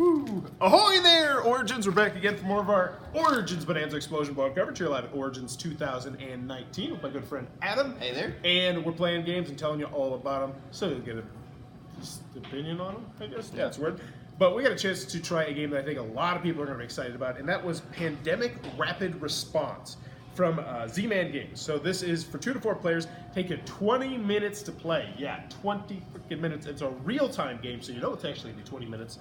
Woo! Ahoy there, Origins! We're back again for more of our Origins Bonanza Explosion Ball coverage here live at Origins 2019 with my good friend Adam. Hey there. And we're playing games and telling you all about them, so you'll get a just opinion on them, I guess. Yeah, that's weird. But we got a chance to try a game that I think a lot of people are going to be excited about, and that was Pandemic Rapid Response from Z-Man Games. So this is for 2 to 4 players. Take you 20 minutes to play. Yeah, 20 freaking minutes. It's a real-time game, so you know it's actually going to be 20 minutes.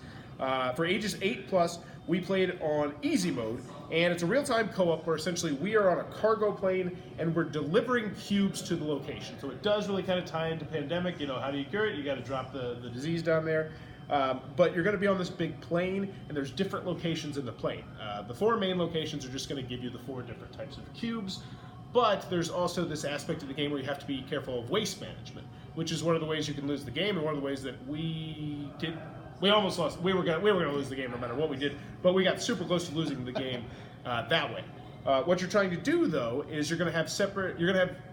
For ages 8 plus, we played on easy mode, and it's a real-time co-op where essentially we are on a cargo plane and we're delivering cubes to the location. So it does really kind of tie into Pandemic. You know, how do you cure it? You got to drop the disease down there. But you're going to be on this big plane, and there's different locations in the plane. The 4 main locations are just going to give you the 4 different types of cubes, but there's also this aspect of the game where you have to be careful of waste management, which is one of the ways you can lose the game, and one of the ways that we did. We almost lost. We were going to lose the game no matter what we did, but we got super close to losing the game that way. What you're trying to do, though, is you're going to have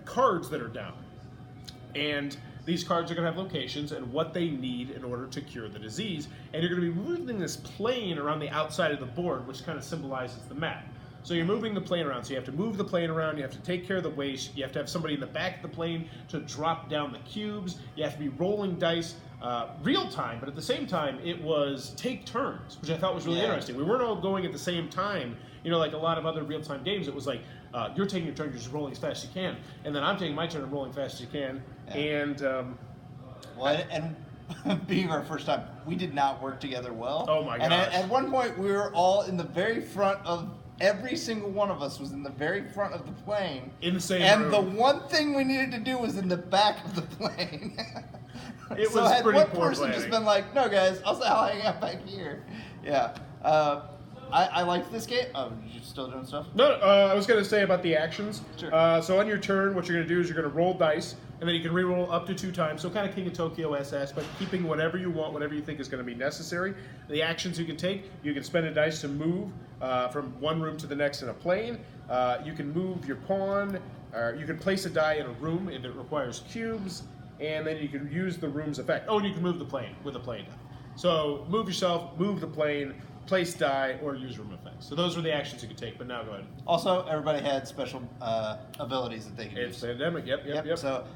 cards that are down, and these cards are going to have locations and what they need in order to cure the disease. And you're going to be moving this plane around the outside of the board, which kind of symbolizes the map. So you're moving the plane around. So you have to move the plane around. You have to take care of the waste. You have to have somebody in the back of the plane to drop down the cubes. You have to be rolling dice real time. But at the same time, it was take turns, which I thought was really interesting. We weren't all going at the same time. You know, like a lot of other real-time games, it was like, you're taking your turn, you're just rolling as fast as you can. And then I'm taking my turn and rolling as fast as you can. Yeah. And being our first time, we did not work together well. Oh my gosh. And at one point, we were all in the very front of, every single one of us was in the very front of the plane. In the same room. And the one thing we needed to do was in the back of the plane. It so was had pretty one poor person planning. just been like, no guys, I'll hang out back here. Yeah. I liked this game. Oh, you still doing stuff? No, I was going to say about the actions. Sure. So on your turn, what you're going to do is you're going to roll dice, and then you can re-roll up to 2 times. So kind of King of Tokyo-esque aspect, keeping whatever you want, whatever you think is going to be necessary. The actions you can take, you can spend a dice to move from one room to the next in a plane. You can move your pawn, or you can place a die in a room if it requires cubes, and then you can use the room's effect. Oh, and you can move the plane with a plane die. So move yourself, move the plane, place die, or use room effects. So those were the actions you could take, but now go ahead. Also, everybody had special abilities that they could use. It's Pandemic, yep. So,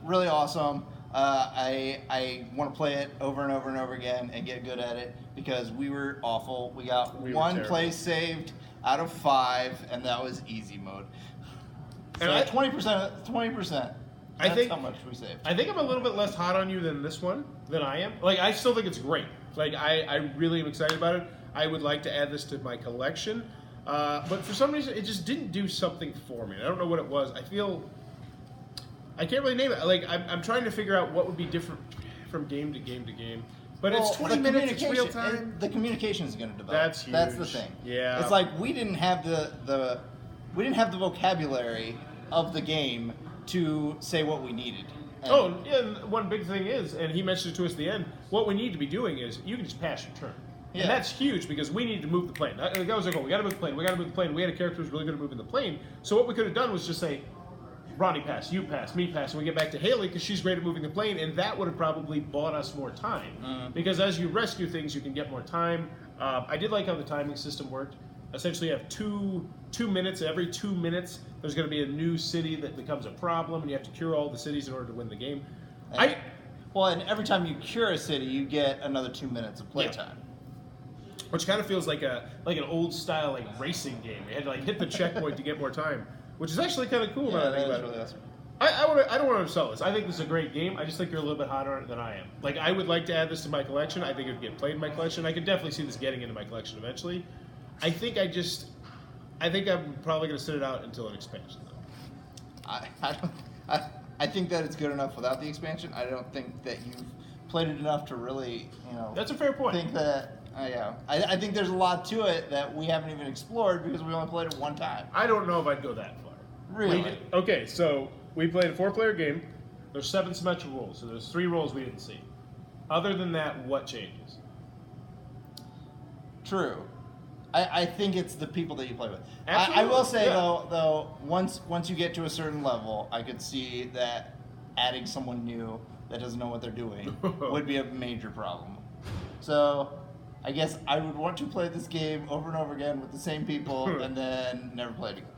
really awesome. I want to play it over and over and over again and get good at it because we were awful. We got one play saved out of 5, and that was easy mode. So and 20%. That's how much we saved. I think I'm a little bit less hot on you than this one, than I am. Like, I still think it's great. Like, I really am excited about it. I would like to add this to my collection. But for some reason, it just didn't do something for me. I don't know what it was. I can't really name it. Like, I'm trying to figure out what would be different from game to game to game. But it's 20 minutes, it's real time. The communication is going to develop. That's huge. That's the thing. Yeah. It's like we didn't have the vocabulary of the game to say what we needed. And one big thing is, and he mentioned it to us at the end, what we need to be doing is you can just pass your turn. Yeah. And that's huge because we need to move the plane. That was our goal. We got to move the plane. We had a character who's really good at moving the plane. So what we could have done was just say, Ronnie pass, you pass, me pass, and we get back to Haley because she's great at moving the plane, and that would have probably bought us more time. Because as you rescue things, you can get more time. I did like how the timing system worked. Essentially, you have two minutes. Every 2 minutes, there's going to be a new city that becomes a problem, and you have to cure all the cities in order to win the game. And every time you cure a city, you get another 2 minutes of playtime. Which kind of feels like an old style racing game. You had to hit the checkpoint to get more time, which is actually kind of cool. Yeah, that is really awesome. I don't want to sell this. I think this is a great game. I just think you're a little bit hotter on it than I am. Like, I would like to add this to my collection. I think it would get played in my collection. I could definitely see this getting into my collection eventually. I think I'm probably going to sit it out until an expansion, though. I think that it's good enough without the expansion. I don't think that you've played it enough to really, That's a fair point. Think that, I think there's a lot to it that we haven't even explored because we only played it one time. I don't know if I'd go that far. Really? Okay, so we played a 4-player game. There's 7 symmetrical roles, so there's 3 roles we didn't see. Other than that, what changes? True. I think it's the people that you play with. Absolutely. I will say though, once you get to a certain level, I could see that adding someone new that doesn't know what they're doing would be a major problem. So I guess I would want to play this game over and over again with the same people and then never play it again.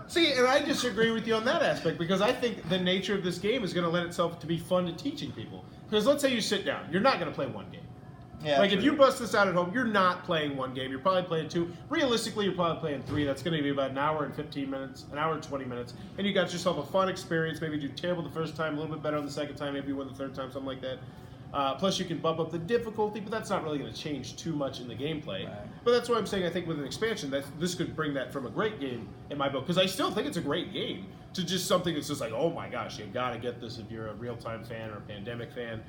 See, and I disagree with you on that aspect because I think the nature of this game is going to lend itself to be fun to teaching people. Because let's say you sit down, you're not going to play one game. Yeah, like true. if you bust this out at home, you're not playing one game. You're probably playing 2. Realistically, you're probably playing 3. That's going to be about an hour and 15 minutes, an hour and 20 minutes, and you got yourself a fun experience. Maybe do terrible the first time, a little bit better on the second time, maybe you win the third time, something like that. Plus, you can bump up the difficulty, but that's not really going to change too much in the gameplay. Right. But that's why I'm saying I think with an expansion, that this could bring that from a great game in my book, because I still think it's a great game to just something that's just like, oh my gosh, you got to get this if you're a real-time fan or a pandemic fan.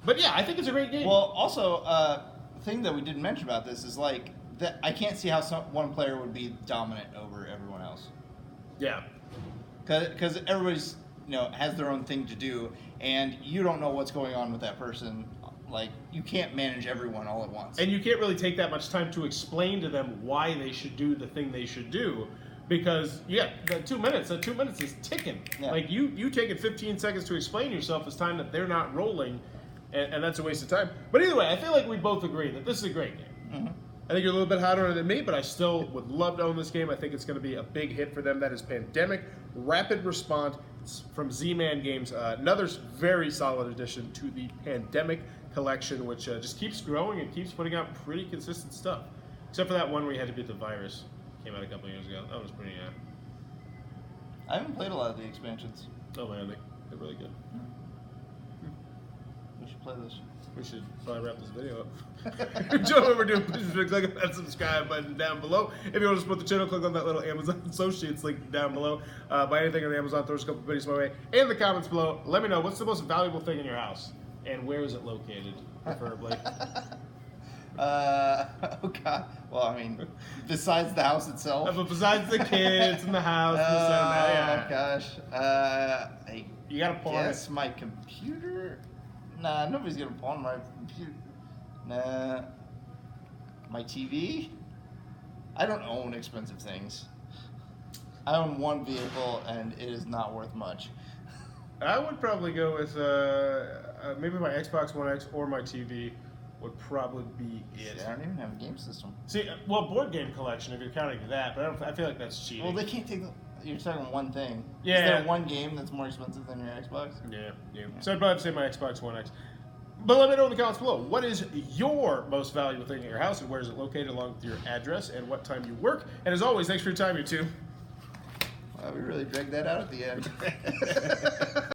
But yeah, I think it's a great game. Well, also, the thing that we didn't mention about this is like that I can't see how one player would be dominant over everyone else. Yeah. Because everybody's has their own thing to do, and you don't know what's going on with that person. Like you can't manage everyone all at once, and you can't really take that much time to explain to them why they should do the thing they should do, because that 2 minutes is ticking. Yeah. Like you taking 15 seconds to explain yourself is time that they're not rolling, and that's a waste of time. But either way, I feel like we both agree that this is a great game. Mm-hmm. I think you're a little bit hotter on it than me, but I still would love to own this game. I think it's going to be a big hit for them. That is Pandemic Rapid Response. It's from Z-Man Games. Another very solid addition to the Pandemic collection, which just keeps growing and keeps putting out pretty consistent stuff. Except for that one where you had to beat the virus. Came out a couple of years ago. That was pretty, I haven't played a lot of the expansions. oh man, they're really good. We should play this. We should probably wrap this video up. Jump over to it. Please click on that subscribe button down below. If you want to support the channel, click on that little Amazon Associates link down below. Buy anything on Amazon, throw us a couple videos my way. In the comments below, let me know what's the most valuable thing in your house and where is it located, preferably. Oh God. Well, I mean, besides the house itself. But besides the kids and the house, Oh gosh. You gotta pawn it. Yes, my computer. Nah, nobody's gonna pawn my computer. Nah. My TV. I don't own expensive things. I own one vehicle, and it is not worth much. I would probably go with maybe my Xbox One X or my TV would probably be it. I don't even have a game system. See, well, board game collection if you're counting that, but I feel like that's cheating. Well, they can't take. You're talking one thing. Yeah. Is there one game that's more expensive than your Xbox? Yeah. So I'd probably say my Xbox One X. But let me know in the comments below. What is your most valuable thing in your house, and where is it located, along with your address and what time you work? And as always, thanks for your time, you two. Wow, we really dragged that out at the end.